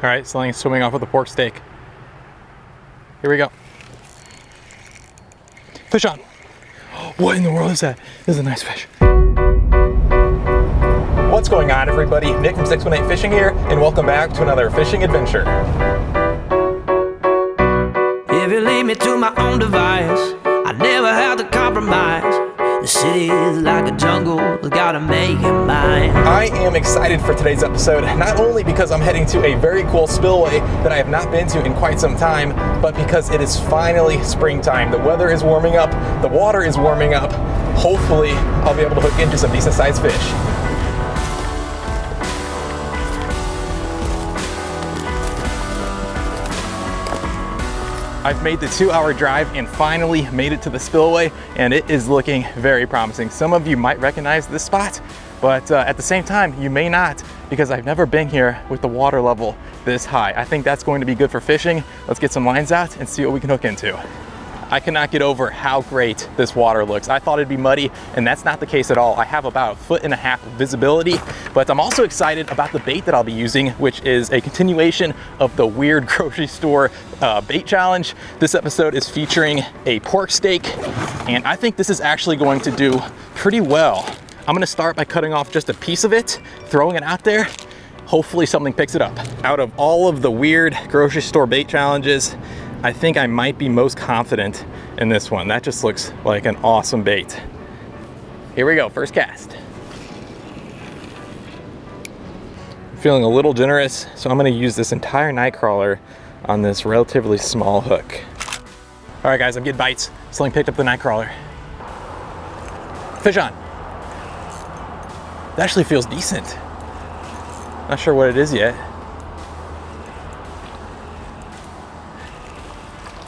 All right, Celine swimming off with a pork steak. Here we go. Fish on. What in the world is that? This is a nice fish. What's going on, everybody? Nick from 618 Fishing here, and welcome back to another fishing adventure. If you leave me to my own device, I never have to compromise. The city is like a jungle, gotta make it mine. I am excited for today's episode, not only because I'm heading to a very cool spillway that I have not been to in quite some time, but because it is finally springtime. The weather is warming up, the water is warming up. Hopefully, I'll be able to hook into some decent sized fish. I've made the 2-hour drive and finally made it to the spillway, and it is looking very promising. Some of you might recognize this spot, but at the same time, you may not, because I've never been here with the water level this high. I think that's going to be good for fishing. Let's get some lines out and see what we can hook into. I cannot get over how great this water looks. I thought it'd be muddy, and that's not the case at all. I have about 1.5 feet visibility, but I'm also excited about the bait that I'll be using, which is a continuation of the weird grocery store bait challenge. This episode is featuring a pork steak, and I think this is actually going to do pretty well. I'm gonna start by cutting off just a piece of it, throwing it out there. Hopefully something picks it up. Out of all of the weird grocery store bait challenges, I think I might be most confident in this one. That just looks like an awesome bait. Here we go, first cast. Feeling a little generous, so I'm gonna use this entire night crawler on this relatively small hook. All right guys, I'm getting bites. Celine picked up the night crawler. Fish on. It actually feels decent. Not sure what it is yet.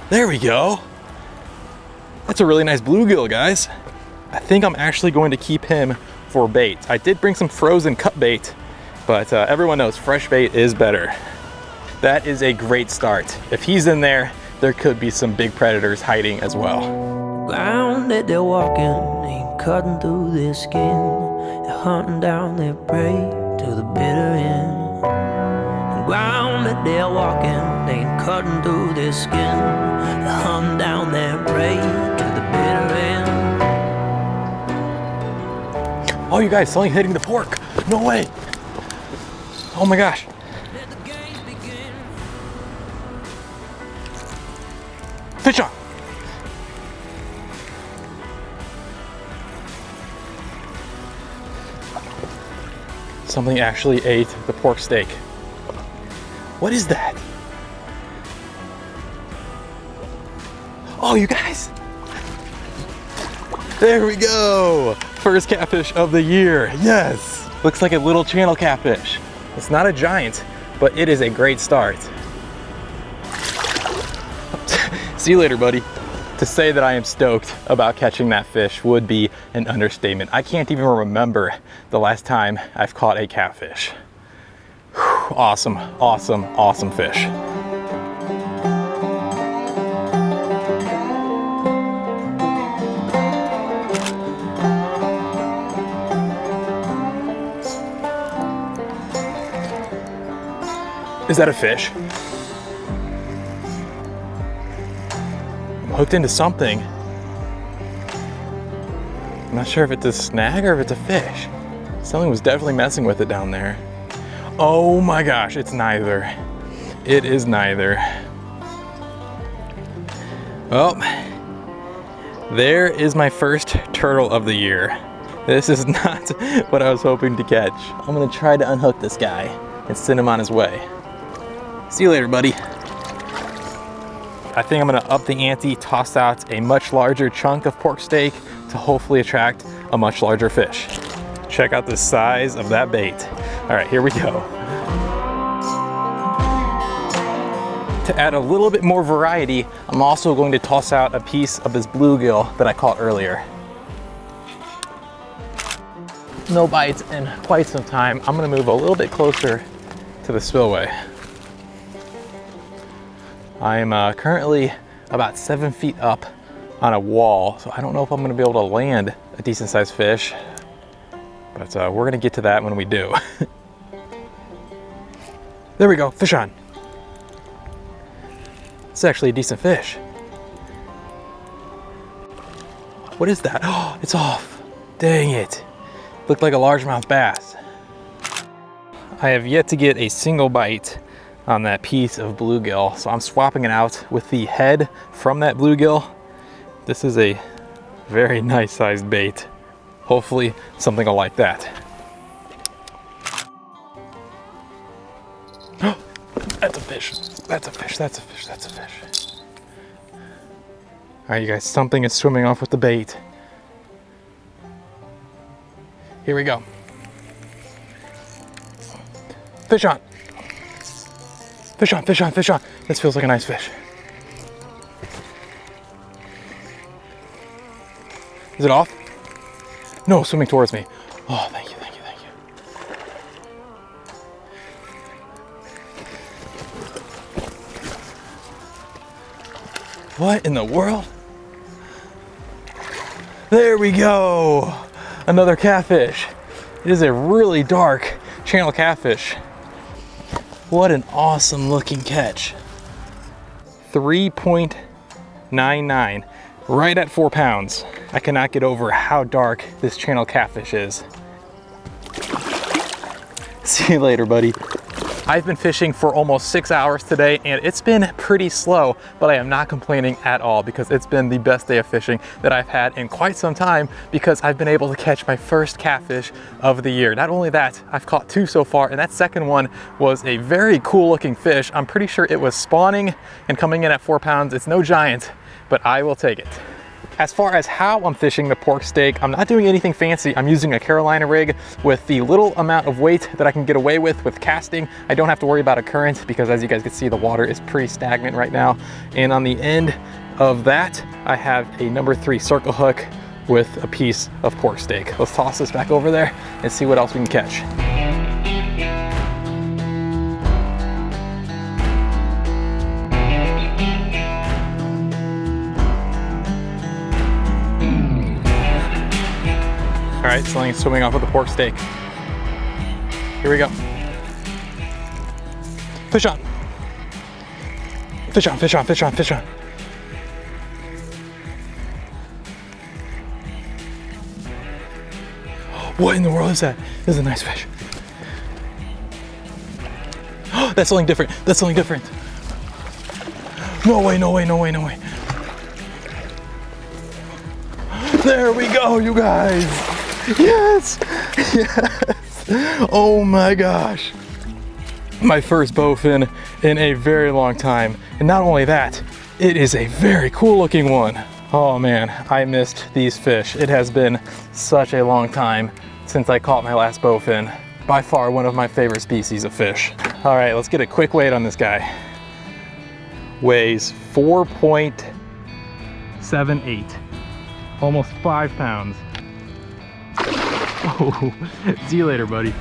There we go. That's a really nice bluegill, guys. I think I'm actually going to keep him for bait. I did bring some frozen cut bait, but everyone knows fresh bait is better. That is a great start. If he's in there, there could be some big predators hiding as well. Ground that they're walking ain't cutting through their skin. They're hunting down their prey to the bitter end. Ground that they're walking ain't cutting through their skin. They're hunting down their prey to the bitter end. Oh, you guys, Celine hitting the pork. No way. Oh my gosh. Let the games begin. Fish on. Something actually ate the pork steak. What is that? Oh, you guys. There we go. First catfish of the year. Yes. Looks like a little channel catfish. It's not a giant, but it is a great start. See you later, buddy. To say that I am stoked about catching that fish would be an understatement. I can't even remember the last time I've caught a catfish. Awesome, awesome, awesome fish. Is that a fish? I'm hooked into something. I'm not sure if it's a snag or if it's a fish. Something was definitely messing with it down there. Oh my gosh, it's neither. It is neither. Well, there is my first turtle of the year. This is not what I was hoping to catch. I'm gonna try to unhook this guy and send him on his way. See you later, buddy. I think I'm gonna up the ante, toss out a much larger chunk of pork steak to hopefully attract a much larger fish. Check out the size of that bait. All right, here we go. To add a little bit more variety, I'm also going to toss out a piece of this bluegill that I caught earlier. No bites in quite some time. I'm gonna move a little bit closer to the spillway. I am currently about 7 feet up on a wall, so I don't know if I'm gonna be able to land a decent sized fish, but we're gonna get to that when we do. There we go, fish on. It's actually a decent fish. What is that? Oh, it's off. Dang it. Looked like a largemouth bass. I have yet to get a single bite on that piece of bluegill, so I'm swapping it out with the head from that bluegill. This is a very nice sized bait. Hopefully something will like that. That's a fish. That's a fish. That's a fish. That's a fish. All right, you guys, something is swimming off with the bait. Here we go. Fish on. Fish on, fish on, fish on. This feels like a nice fish. Is it off? No, swimming towards me. Oh, thank you, thank you, thank you. What in the world? There we go. Another catfish. It is a really dark channel catfish. What an awesome looking catch. 3.99, right at 4 pounds. I cannot get over how dark this channel catfish is. See you later, buddy. I've been fishing for almost 6 hours today and it's been pretty slow, but I am not complaining at all because it's been the best day of fishing that I've had in quite some time because I've been able to catch my first catfish of the year. Not only that, I've caught 2 so far, and that second one was a very cool looking fish. I'm pretty sure it was spawning and coming in at 4 pounds. It's no giant, but I will take it. As far as how I'm fishing the pork steak, I'm not doing anything fancy. I'm using a Carolina rig with the little amount of weight that I can get away with casting. I don't have to worry about a current because, as you guys can see, the water is pretty stagnant right now. And on the end of that, I have a number 3 circle hook with a piece of pork steak. Let's toss this back over there and see what else we can catch. All right, something's swimming off with the pork steak. Here we go. Fish on. Fish on, fish on, fish on, fish on. What in the world is that? This is a nice fish. That's something different. That's something different. No way, no way, no way, no way. There we go, you guys. Yes, yes. Oh my gosh. My first bowfin in a very long time. And not only that, it is a very cool looking one. Oh man, I missed these fish. It has been such a long time since I caught my last bowfin. By far one of my favorite species of fish. All right, let's get a quick weight on this guy. Weighs 4.78, almost 5 pounds. Oh, see you later, buddy.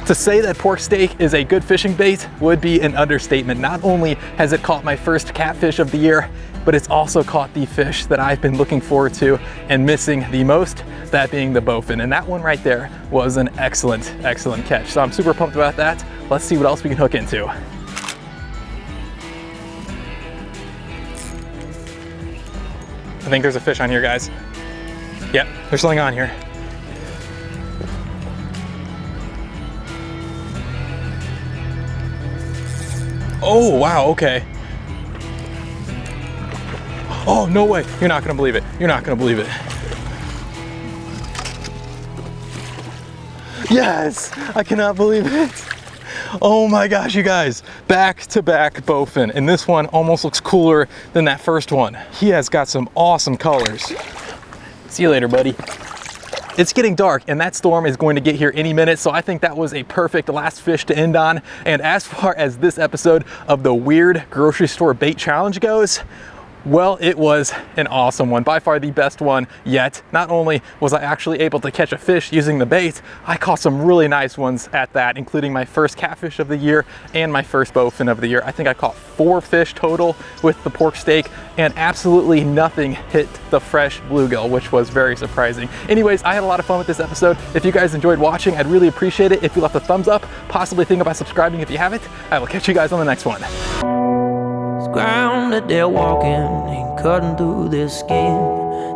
To say that pork steak is a good fishing bait would be an understatement. Not only has it caught my first catfish of the year, but it's also caught the fish that I've been looking forward to and missing the most, that being the bowfin. And that one right there was an excellent, excellent catch. So I'm super pumped about that. Let's see what else we can hook into. I think there's a fish on here, guys. Yep, there's something on here. Oh, wow, okay. Oh, no way. You're not gonna believe it. You're not gonna believe it. Yes, I cannot believe it. Oh my gosh, you guys. Back-to-back bowfin. And this one almost looks cooler than that first one. He has got some awesome colors. See you later, buddy. It's getting dark and that storm is going to get here any minute, so I think that was a perfect last fish to end on. And as far as this episode of the Weird Grocery Store Bait Challenge goes, well, it was an awesome one, by far the best one yet. Not only was I actually able to catch a fish using the bait, I caught some really nice ones at that, including my first catfish of the year and my first bowfin of the year. I think I caught 4 fish total with the pork steak, and absolutely nothing hit the fresh bluegill, which was very surprising. Anyways, I had a lot of fun with this episode. If you guys enjoyed watching, I'd really appreciate it if you left a thumbs up, possibly think about subscribing if you haven't. I will catch you guys on the next one. The ground that they're walking ain't cutting through their skin.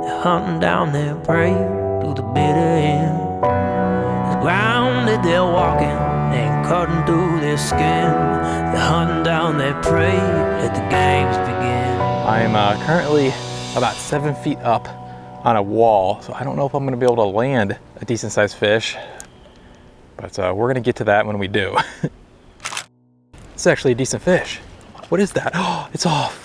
They're hunting down their prey to the bitter end. The ground that they're walking ain't cutting through their skin. They're hunting down their prey. Let the games begin. I am currently about 7 feet up on a wall, so I don't know if I'm gonna be able to land a decent sized fish, but we're gonna get to that when we do. It's actually a decent fish. What is that? Oh, it's off.